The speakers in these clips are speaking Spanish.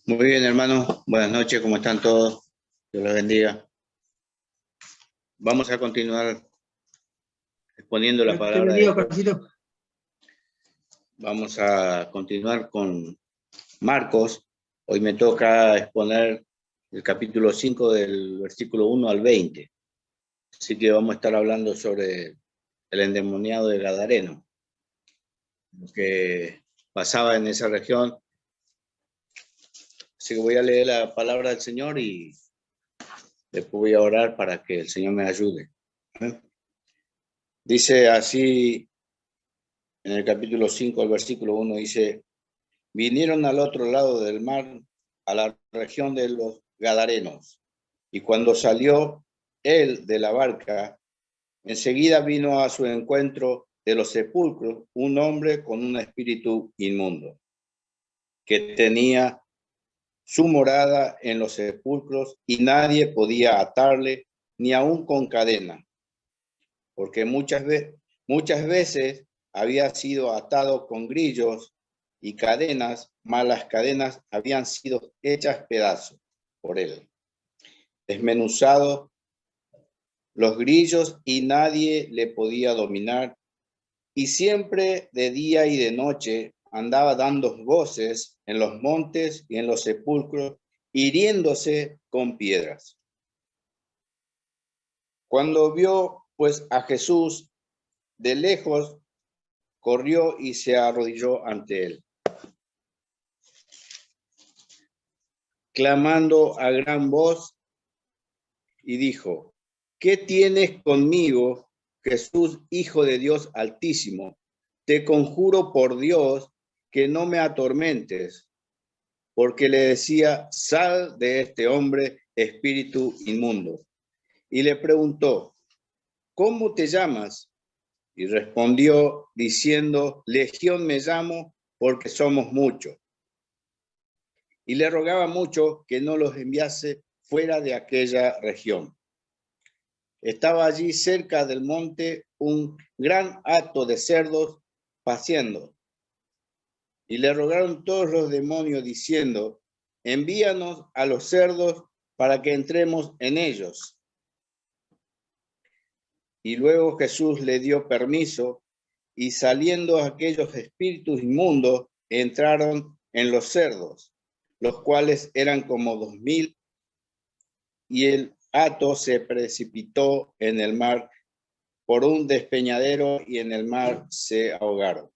Muy bien, hermano. Buenas noches, ¿cómo están todos? Dios los bendiga. Vamos a continuar exponiendo la Te palabra de bendiga, Dios. Pastorcito. Vamos a continuar con Marcos. Hoy me toca exponer el capítulo 5 del versículo 1 al 20. Así que vamos a estar hablando sobre el endemoniado de Gadareno, lo que pasaba en esa región. Así que voy a leer la palabra del Señor y después voy a orar para que el Señor me ayude. Dice así en el capítulo 5, el versículo 1, dice: vinieron al otro lado del mar, a la región de los Gadarenos, y cuando salió él de la barca, enseguida vino a su encuentro de los sepulcros un hombre con un espíritu inmundo, que tenía su morada en los sepulcros, y nadie podía atarle, ni aun con cadena, porque muchas veces había sido atado con grillos y cadenas, mas las cadenas habían sido hechas pedazos por él, desmenuzados los grillos, y nadie le podía dominar, y siempre de día y de noche andaba dando voces en los montes y en los sepulcros, hiriéndose con piedras. Cuando vio pues a Jesús de lejos, corrió y se arrodilló ante él, clamando a gran voz, y dijo: ¿qué tienes conmigo, Jesús, Hijo de Dios Altísimo? Te conjuro por Dios que no me atormentes. Porque le decía: sal de este hombre, espíritu inmundo. Y le preguntó: ¿cómo te llamas? Y respondió diciendo: Legión me llamo, porque somos muchos. Y le rogaba mucho que no los enviase fuera de aquella región. Estaba allí cerca del monte un gran hato de cerdos paciendo. Y le rogaron todos los demonios diciendo: envíanos a los cerdos para que entremos en ellos. Y luego Jesús le dio permiso, y saliendo aquellos espíritus inmundos, entraron en los cerdos, los cuales eran como 2000, y el hato se precipitó en el mar por un despeñadero, y en el mar se ahogaron.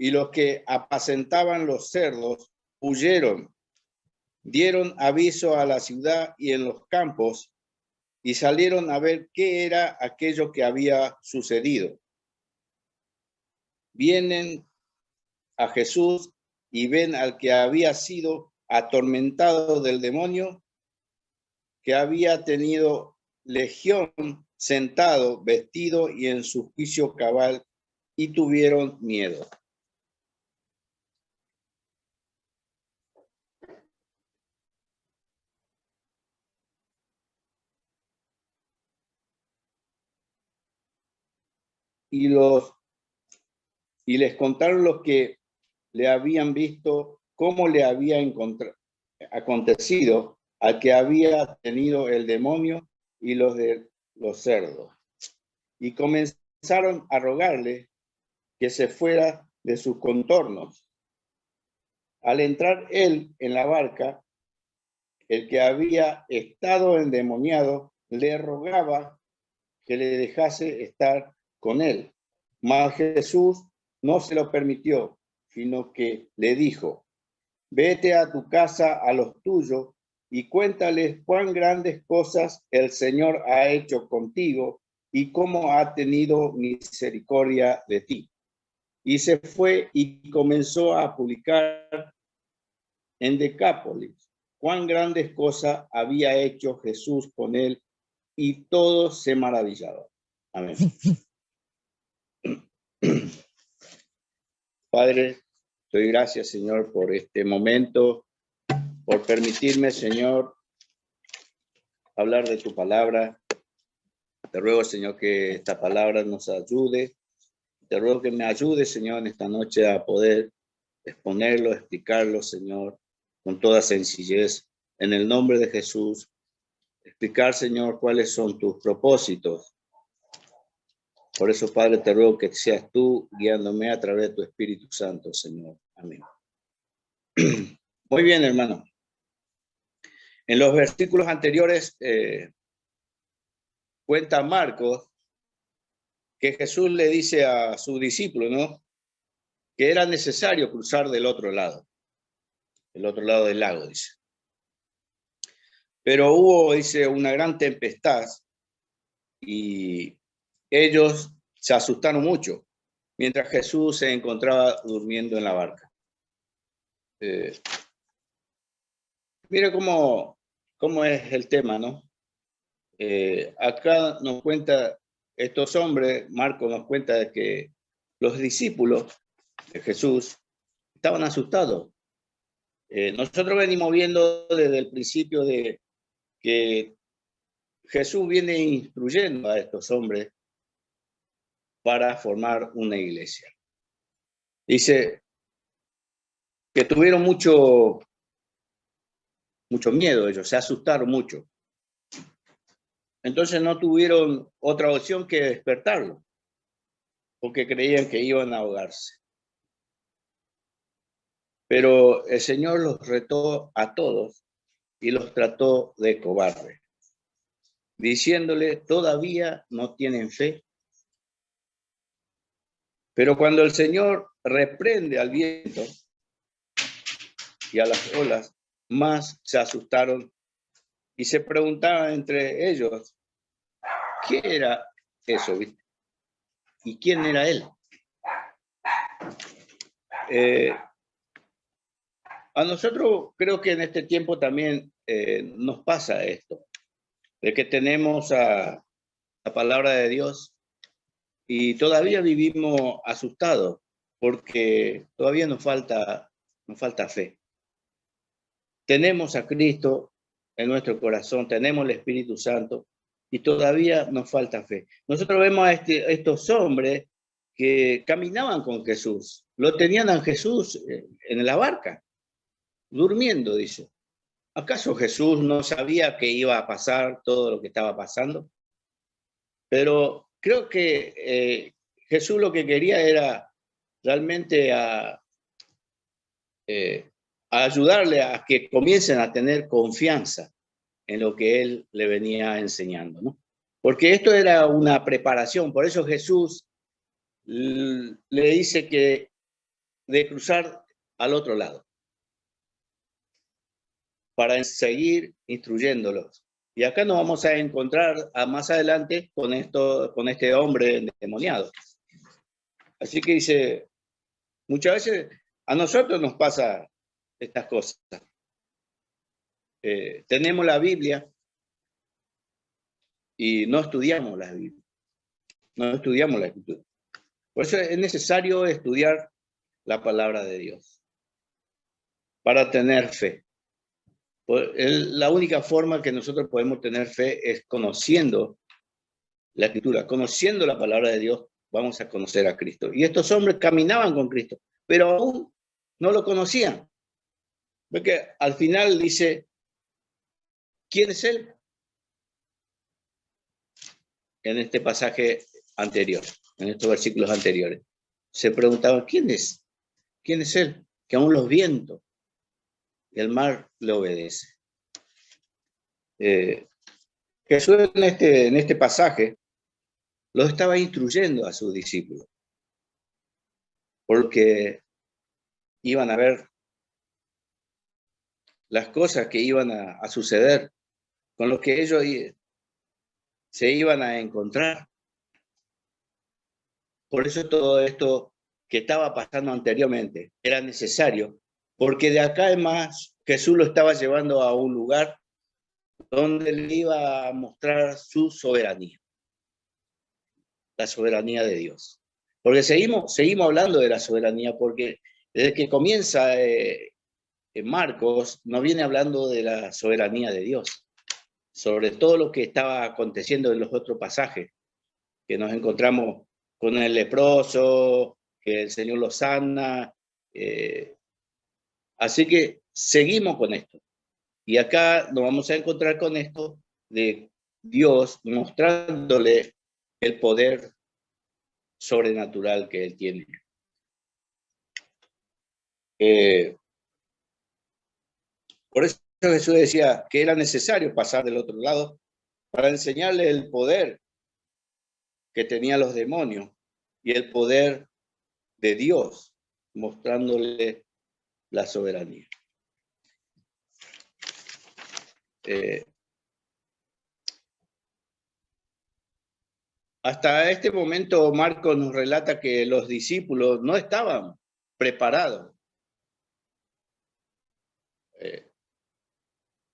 Y los que apacentaban los cerdos huyeron, dieron aviso a la ciudad y en los campos, y salieron a ver qué era aquello que había sucedido. Vienen a Jesús y ven al que había sido atormentado del demonio, que había tenido legión, sentado, vestido y en su juicio cabal, y tuvieron miedo. Y les contaron los que le habían visto cómo le había acontecido al que había tenido el demonio y los de los cerdos. Y comenzaron a rogarle que se fuera de sus contornos. Al entrar él en la barca, el que había estado endemoniado le rogaba que le dejase estar con él. Mas Jesús no se lo permitió, sino que le dijo: vete a tu casa a los tuyos y cuéntales cuán grandes cosas el Señor ha hecho contigo y cómo ha tenido misericordia de ti. Y se fue y comenzó a publicar en Decápolis cuán grandes cosas había hecho Jesús con él, y todos se maravillaban. Amén. Padre, te doy gracias, Señor, por este momento, por permitirme, Señor, hablar de tu palabra. Te ruego, Señor, que esta palabra nos ayude. Te ruego que me ayude, Señor, en esta noche a poder exponerlo, explicarlo, Señor, con toda sencillez, en el nombre de Jesús, explicar, Señor, cuáles son tus propósitos. Por eso, Padre, te ruego que seas tú guiándome a través de tu Espíritu Santo, Señor. Amén. Muy bien, hermano. En los versículos anteriores cuenta Marcos que Jesús le dice a su discípulo, ¿no?, que era necesario cruzar del otro lado del lago, dice. Pero hubo, dice, una gran tempestad y ellos se asustaron mucho mientras Jesús se encontraba durmiendo en la barca. Mira cómo es el tema, ¿no? Acá nos cuenta estos hombres, Marcos nos cuenta de que los discípulos de Jesús estaban asustados. Nosotros venimos viendo desde el principio de que Jesús viene instruyendo a estos hombres para formar una iglesia. Dice que tuvieron mucho miedo ellos, se asustaron mucho. Entonces no tuvieron otra opción que despertarlo, porque creían que iban a ahogarse. Pero el Señor los retó a todos y los trató de cobardes, diciéndole, ¿todavía no tienen fe? Pero cuando el Señor reprende al viento y a las olas, más se asustaron y se preguntaban entre ellos, ¿qué era eso? ¿Viste? ¿Y quién era él? A nosotros creo que en este tiempo también nos pasa esto, de que tenemos a la palabra de Dios y todavía vivimos asustados porque todavía nos falta fe. Tenemos a Cristo en nuestro corazón, tenemos el Espíritu Santo y todavía nos falta fe. Nosotros vemos a estos hombres que caminaban con Jesús, lo tenían a Jesús en la barca, durmiendo, dice. ¿Acaso Jesús no sabía que iba a pasar todo lo que estaba pasando? Pero creo que Jesús lo que quería era realmente a ayudarle a que comiencen a tener confianza en lo que él le venía enseñando, ¿no? Porque esto era una preparación, por eso Jesús le dice que de cruzar al otro lado, para seguir instruyéndolos. Y acá nos vamos a encontrar más adelante con este hombre endemoniado. Así que dice, muchas veces a nosotros nos pasa estas cosas. Tenemos la Biblia y no estudiamos la Biblia, no estudiamos la Escritura. Por eso es necesario estudiar la palabra de Dios para tener fe. La única forma que nosotros podemos tener fe es conociendo la Escritura, conociendo la palabra de Dios, vamos a conocer a Cristo. Y estos hombres caminaban con Cristo, pero aún no lo conocían. Porque al final dice, ¿quién es Él? En este pasaje anterior, en estos versículos anteriores, se preguntaban, ¿quién es? ¿Quién es Él? Que aún los vientos y el mar le obedece. Jesús en este pasaje los estaba instruyendo a sus discípulos, porque iban a ver las cosas que iban a suceder, con lo que ellos se iban a encontrar. Por eso todo esto que estaba pasando anteriormente era necesario, porque de acá en más Jesús lo estaba llevando a un lugar donde le iba a mostrar su soberanía, la soberanía de Dios. Porque seguimos hablando de la soberanía, porque desde que comienza Marcos nos viene hablando de la soberanía de Dios, sobre todo lo que estaba aconteciendo en los otros pasajes, que nos encontramos con el leproso, que el Señor lo sana. Así que seguimos con esto. Y acá nos vamos a encontrar con esto de Dios mostrándole el poder sobrenatural que él tiene. Por eso Jesús decía que era necesario pasar del otro lado para enseñarle el poder que tenían los demonios y el poder de Dios, mostrándole la soberanía. Hasta este momento Marcos nos relata que los discípulos no estaban preparados.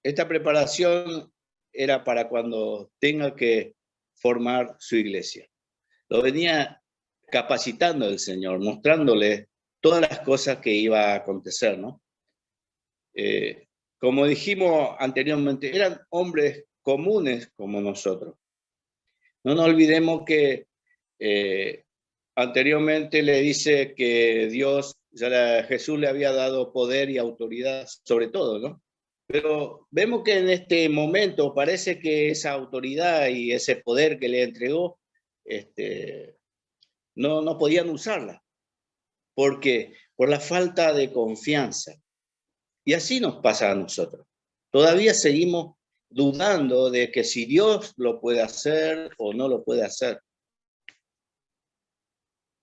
Esta preparación era para cuando tenga que formar su iglesia. Lo venía capacitando el Señor, mostrándole todas las cosas que iba a acontecer, ¿no? Como dijimos anteriormente, eran hombres comunes como nosotros. No nos olvidemos que anteriormente le dice que Dios, Jesús le había dado poder y autoridad sobre todo, ¿no? Pero vemos que en este momento parece que esa autoridad y ese poder que le entregó, no podían usarla. ¿Por qué? Por la falta de confianza. Y así nos pasa a nosotros. Todavía seguimos dudando de que si Dios lo puede hacer o no lo puede hacer.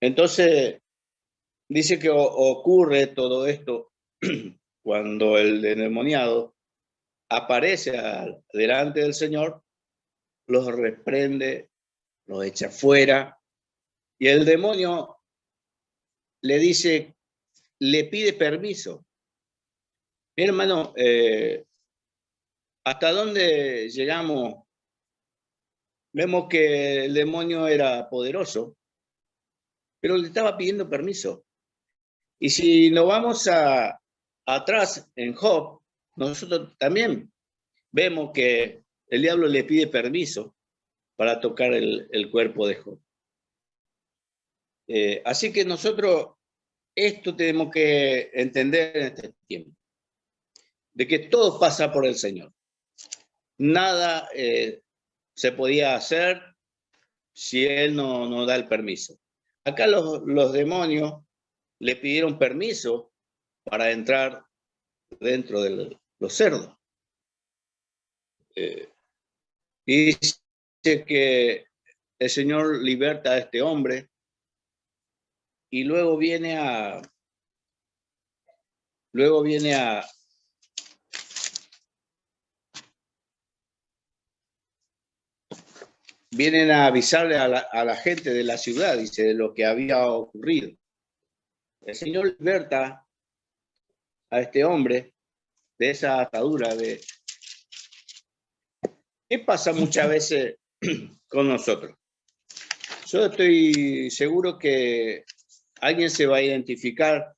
Entonces, dice que ocurre todo esto cuando el endemoniado aparece delante del Señor, los reprende, los echa fuera, y el demonio le dice, le pide permiso. Mi hermano, ¿hasta dónde llegamos? Vemos que el demonio era poderoso, pero le estaba pidiendo permiso. Y si nos vamos atrás en Job, nosotros también vemos que el diablo le pide permiso para tocar el cuerpo de Job. Así que nosotros esto tenemos que entender en este tiempo, de que todo pasa por el Señor. Nada se podía hacer si Él no da el permiso. Acá los demonios le pidieron permiso para entrar dentro de los cerdos. Y dice que el Señor liberta a este hombre y luego vienen a avisarle a la gente de la ciudad, dice, de lo que había ocurrido. El Señor liberta a este hombre de esa atadura. ¿Qué pasa muchas veces con nosotros? Yo estoy seguro que alguien se va a identificar.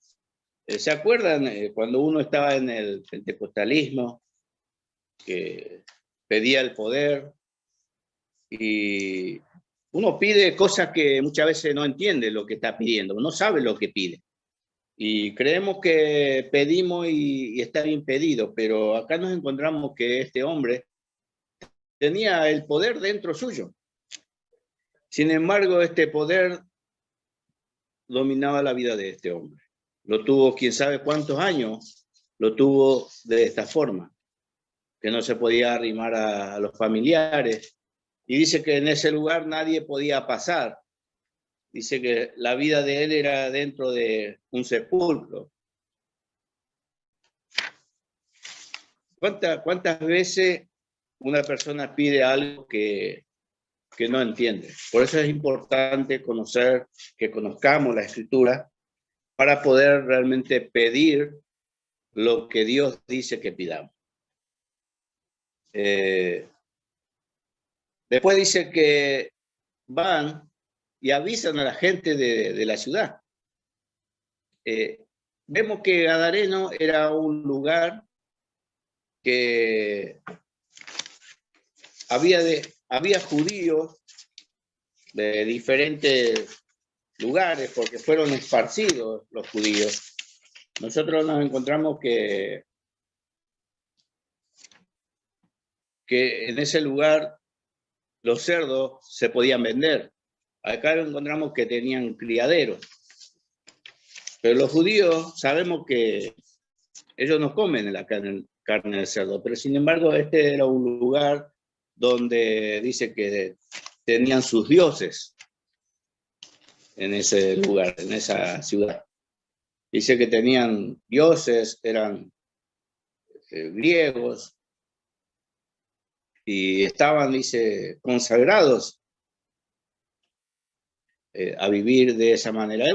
¿Se acuerdan cuando uno estaba en el pentecostalismo, que pedía el poder y uno pide cosas que muchas veces no entiende lo que está pidiendo, no sabe lo que pide? Y creemos que pedimos y está bien pedido, pero acá nos encontramos que este hombre tenía el poder dentro suyo. Sin embargo, este poder dominaba la vida de este hombre. Lo tuvo quién sabe cuántos años, lo tuvo de esta forma, que no se podía arrimar a los familiares. Y dice que en ese lugar nadie podía pasar. Dice que la vida de él era dentro de un sepulcro. ¿Cuántas veces una persona pide algo que no entiende? Por eso es importante que conozcamos la Escritura para poder realmente pedir lo que Dios dice que pidamos. Después dice que van y avisan a la gente de la ciudad. Vemos que Gadareno era un lugar que había judíos de diferentes lugares, porque fueron esparcidos los judíos. Nosotros nos encontramos que que en ese lugar los cerdos se podían vender. Acá encontramos que tenían criaderos. Pero los judíos sabemos que ellos no comen la carne de cerdo, pero sin embargo este era un lugar donde dice que tenían sus dioses en ese lugar, en esa ciudad. Dice que tenían dioses, eran griegos, y estaban, dice, consagrados a vivir de esa manera. Es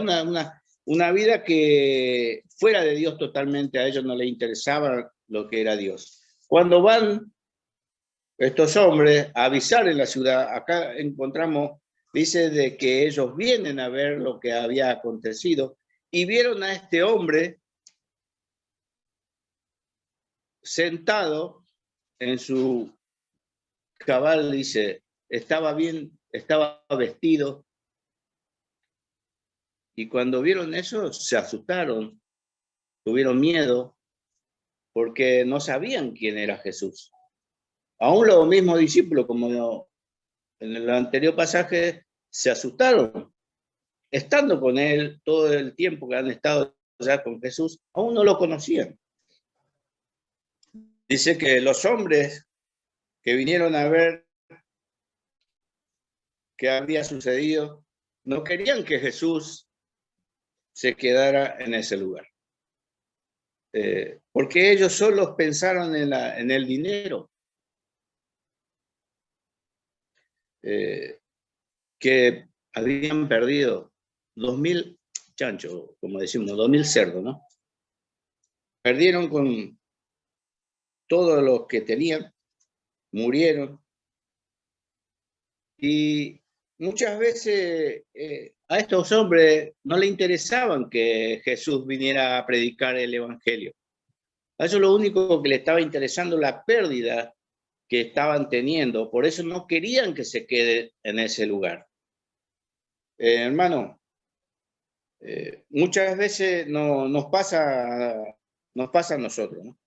una vida que fuera de Dios totalmente, a ellos no les interesaba lo que era Dios. Cuando van estos hombres a avisar en la ciudad, acá encontramos, dice de que ellos vienen a ver lo que había acontecido y vieron a este hombre sentado en su cabal, dice, estaba bien, estaba vestido. Y cuando vieron eso, se asustaron, tuvieron miedo, porque no sabían quién era Jesús. Aún los mismos discípulos, como en el anterior pasaje, se asustaron. Estando con él todo el tiempo que han estado ya con Jesús, aún no lo conocían. Dice que los hombres que vinieron a ver qué había sucedido, no querían que Jesús se quedara en ese lugar. Porque ellos solo pensaron en el dinero. Que habían perdido 2.000 chanchos, como decimos, 2.000 cerdos, ¿no? Perdieron con todos los que tenían, murieron. Y muchas veces a estos hombres no les interesaban que Jesús viniera a predicar el evangelio. A ellos lo único que les estaba interesando la pérdida que estaban teniendo. Por eso no querían que se quede en ese lugar. Hermano, muchas veces nos pasa a nosotros, ¿no?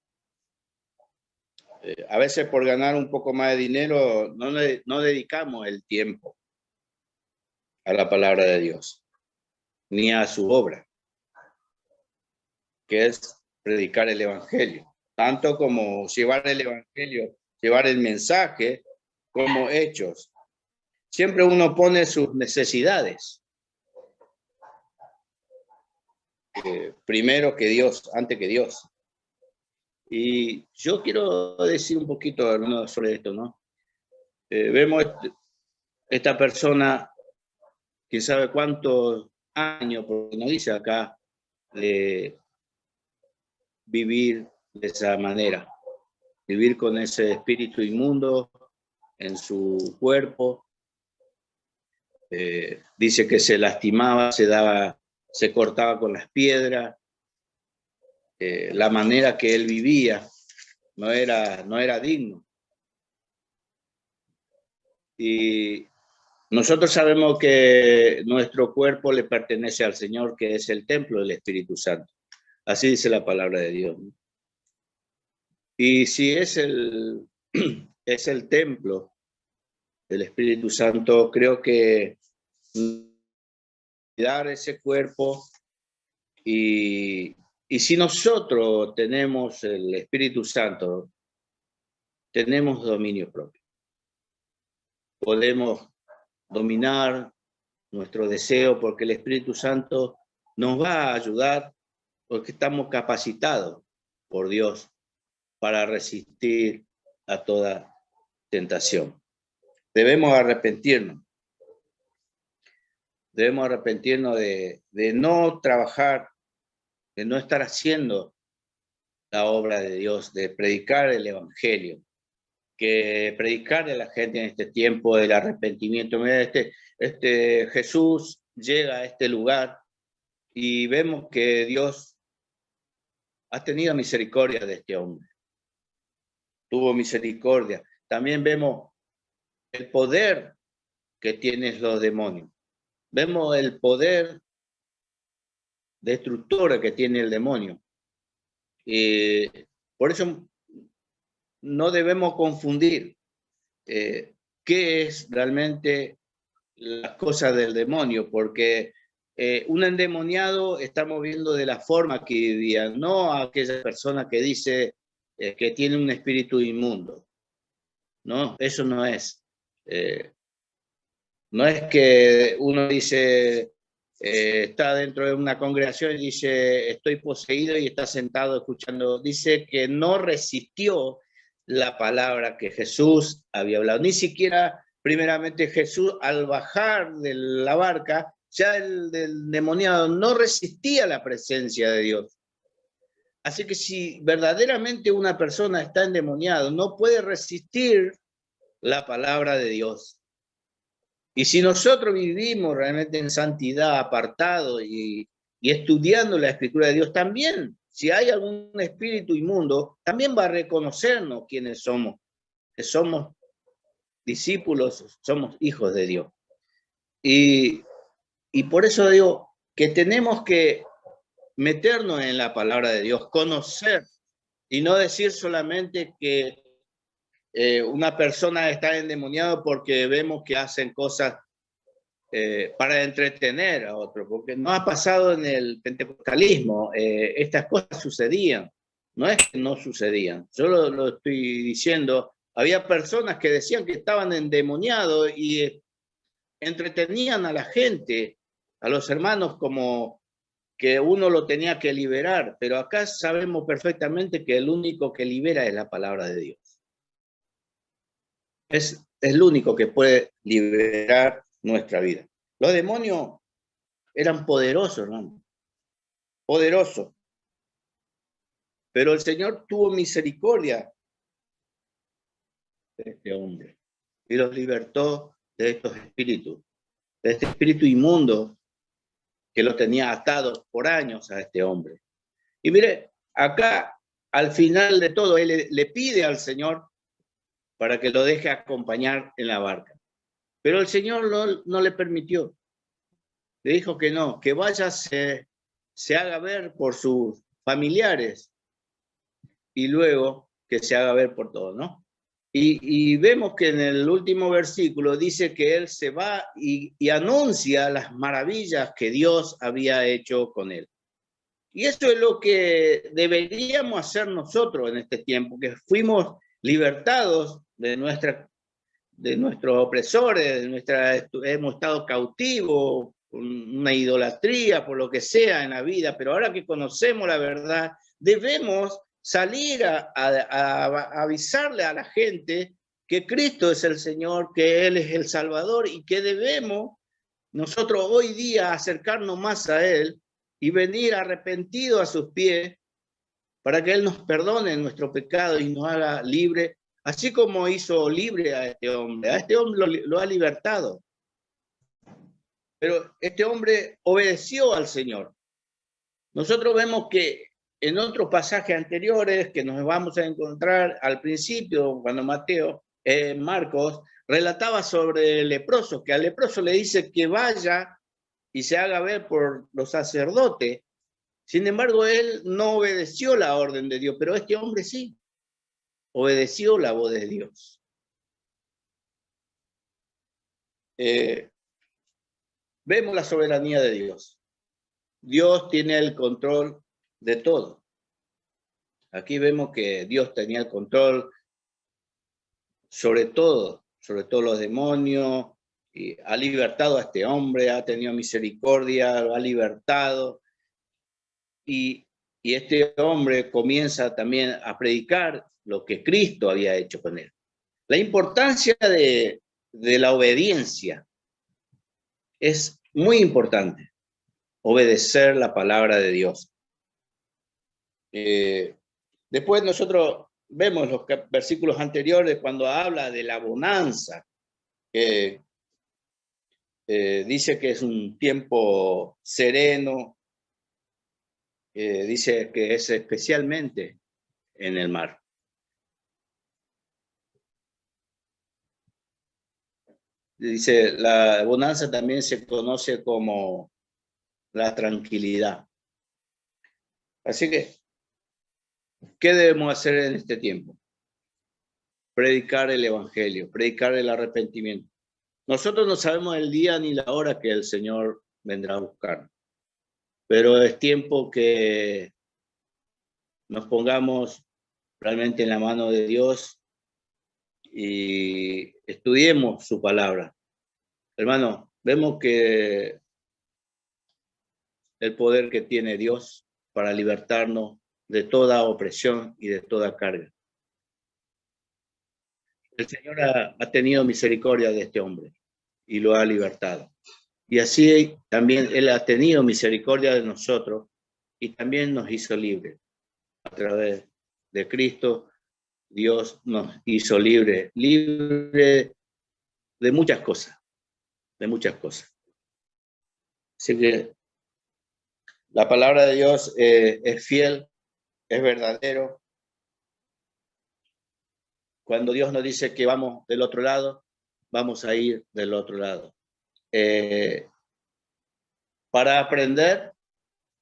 A veces por ganar un poco más de dinero no dedicamos el tiempo a la palabra de Dios, ni a su obra, que es predicar el evangelio, tanto como llevar el evangelio, llevar el mensaje, como hechos. Siempre uno pone sus necesidades primero que Dios, antes que Dios. Y yo quiero decir un poquito, hermano, sobre esto, ¿no? Vemos esta persona, quién sabe cuántos años, porque nos dice acá, de vivir de esa manera, vivir con ese espíritu inmundo en su cuerpo. Dice que se lastimaba, se cortaba con las piedras. La manera que él vivía no era digno. Y nosotros sabemos que nuestro cuerpo le pertenece al Señor, que es el templo del Espíritu Santo. Así dice la palabra de Dios. Y si es el templo del Espíritu Santo, creo que dar ese cuerpo y si nosotros tenemos el Espíritu Santo, tenemos dominio propio. Podemos dominar nuestro deseo porque el Espíritu Santo nos va a ayudar porque estamos capacitados por Dios para resistir a toda tentación. Debemos arrepentirnos. Debemos arrepentirnos de no trabajar, de no estar haciendo la obra de Dios, de predicar el evangelio, que predicarle a la gente en este tiempo del arrepentimiento. Mira, Jesús llega a este lugar y vemos que Dios ha tenido misericordia de este hombre. Tuvo misericordia. También vemos el poder que tienen los demonios. Vemos el poder destructor que tiene el demonio. Por eso no debemos confundir qué es realmente las cosas del demonio, porque un endemoniado estamos viendo de la forma que vivía, no a aquella persona que dice que tiene un espíritu inmundo. No, eso no es. No es que uno dice, está dentro de una congregación y dice, estoy poseído y está sentado escuchando. Dice que no resistió la palabra que Jesús había hablado. Ni siquiera, primeramente, Jesús al bajar de la barca, ya el demoniado no resistía la presencia de Dios. Así que si verdaderamente una persona está endemoniado, no puede resistir la palabra de Dios. Y si nosotros vivimos realmente en santidad, apartado y estudiando la escritura de Dios, también, si hay algún espíritu inmundo, también va a reconocernos quiénes somos, que somos discípulos, somos hijos de Dios. Y por eso digo que tenemos que meternos en la palabra de Dios, conocer, y no decir solamente que una persona está endemoniada porque vemos que hacen cosas para entretener a otro, porque no ha pasado en el pentecostalismo, estas cosas sucedían, no es que no sucedían, yo lo estoy diciendo, había personas que decían que estaban endemoniados y entretenían a la gente, a los hermanos, como que uno lo tenía que liberar, pero acá sabemos perfectamente que el único que libera es la palabra de Dios. Es el único que puede liberar nuestra vida. Los demonios eran poderosos, hermano. Poderosos. Pero el Señor tuvo misericordia de este hombre y los libertó de estos espíritus, de este espíritu inmundo que lo tenía atado por años a este hombre. Y mire, acá al final de todo, él le pide al Señor para que lo deje acompañar en la barca. Pero el Señor no le permitió. Le dijo que no, que vaya, se haga ver por sus familiares y luego que se haga ver por todos, ¿no? Y vemos que en el último versículo dice que él se va y anuncia las maravillas que Dios había hecho con él. Y eso es lo que deberíamos hacer nosotros en este tiempo, que fuimos libertados de nuestros opresores, hemos estado cautivos, una idolatría, por lo que sea en la vida, pero ahora que conocemos la verdad, debemos salir a avisarle a la gente que Cristo es el Señor, que Él es el Salvador y que debemos nosotros hoy día acercarnos más a Él y venir arrepentidos a sus pies para que Él nos perdone nuestro pecado y nos haga libre, así como hizo libre a este hombre lo ha libertado. Pero este hombre obedeció al Señor. Nosotros vemos que en otros pasajes anteriores que nos vamos a encontrar al principio, cuando Marcos relataba sobre el leproso, que al leproso le dice que vaya y se haga ver por los sacerdotes. Sin embargo, él no obedeció la orden de Dios, pero este hombre sí, obedeció la voz de Dios. Vemos la soberanía de Dios. Dios tiene el control de todo. Aquí vemos que Dios tenía el control sobre todo los demonios, y ha libertado a este hombre, ha tenido misericordia, lo ha libertado. Y este hombre comienza también a predicar lo que Cristo había hecho con él. La importancia de la obediencia es muy importante, obedecer la palabra de Dios. Después nosotros vemos los versículos anteriores cuando habla de la bonanza, que dice que es un tiempo sereno, dice que es especialmente en el mar. Dice, la bonanza también se conoce como la tranquilidad. Así que, ¿qué debemos hacer en este tiempo? predicar el evangelio, predicar el arrepentimiento. Nosotros no sabemos el día ni la hora que el Señor vendrá a buscar, pero es tiempo que nos pongamos realmente en la mano de Dios y estudiemos su palabra. Hermano, vemos que el poder que tiene Dios para libertarnos de toda opresión y de toda carga. El Señor ha tenido misericordia de este hombre y lo ha libertado. Y así también Él ha tenido misericordia de nosotros y también nos hizo libres. A través de Cristo, Dios nos hizo libres de muchas cosas, de muchas cosas. Así que la palabra de Dios es fiel, es verdadero. Cuando Dios nos dice que vamos del otro lado, vamos a ir del otro lado. Para aprender,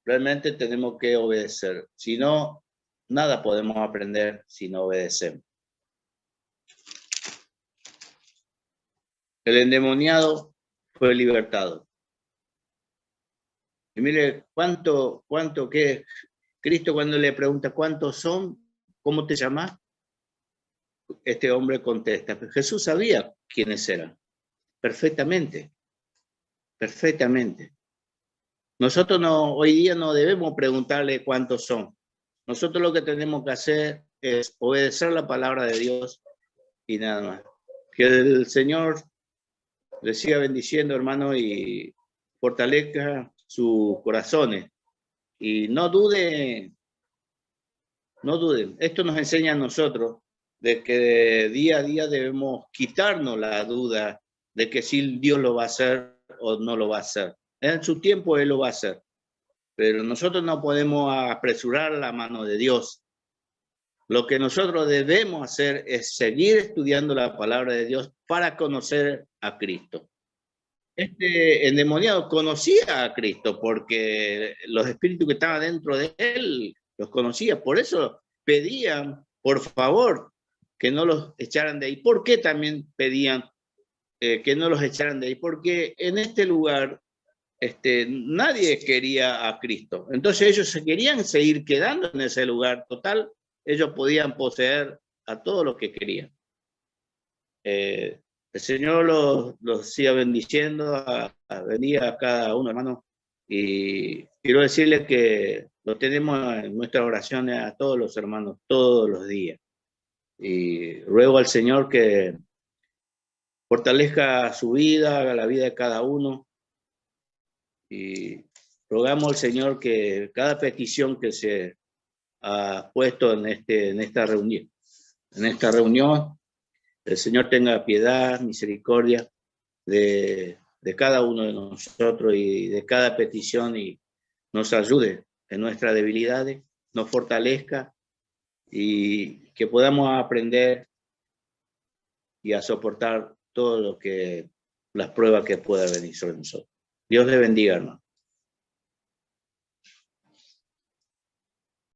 realmente tenemos que obedecer. Si no, nada podemos aprender si no obedecemos. El endemoniado fue libertado. Y mire, ¿cuánto que Cristo cuando le pregunta cuántos son, cómo te llamas? Este hombre contesta, pero Jesús sabía quiénes eran, perfectamente, perfectamente. Nosotros hoy día no debemos preguntarle cuántos son. Nosotros lo que tenemos que hacer es obedecer la palabra de Dios y nada más. Que el Señor les siga bendiciendo, hermano, y fortalezca sus corazones. Y no duden. Esto nos enseña a nosotros de que día a día debemos quitarnos la duda de que si Dios lo va a hacer o no lo va a hacer. En su tiempo Él lo va a hacer. Pero nosotros no podemos apresurar la mano de Dios. Lo que nosotros debemos hacer es seguir estudiando la palabra de Dios para conocer a Cristo. Este endemoniado conocía a Cristo porque los espíritus que estaban dentro de él los conocía. Por eso pedían, por favor, que no los echaran de ahí. ¿Por qué también pedían que no los echaran de ahí? Porque en este lugar nadie quería a Cristo. Entonces ellos se querían seguir quedando en ese lugar. Total, ellos podían poseer a todo lo que querían. El Señor los siga bendiciendo a venir a cada uno, hermano. Y quiero decirles que lo tenemos en nuestras oraciones a todos los hermanos, todos los días. Y ruego al Señor que fortalezca su vida, la vida de cada uno. Y rogamos al Señor que cada petición que se ha puesto en esta reunión, el Señor tenga piedad, misericordia de cada uno de nosotros y de cada petición y nos ayude en nuestras debilidades, nos fortalezca y que podamos aprender y a soportar todo lo que las pruebas que pueda venir sobre nosotros. Dios le bendiga, hermano.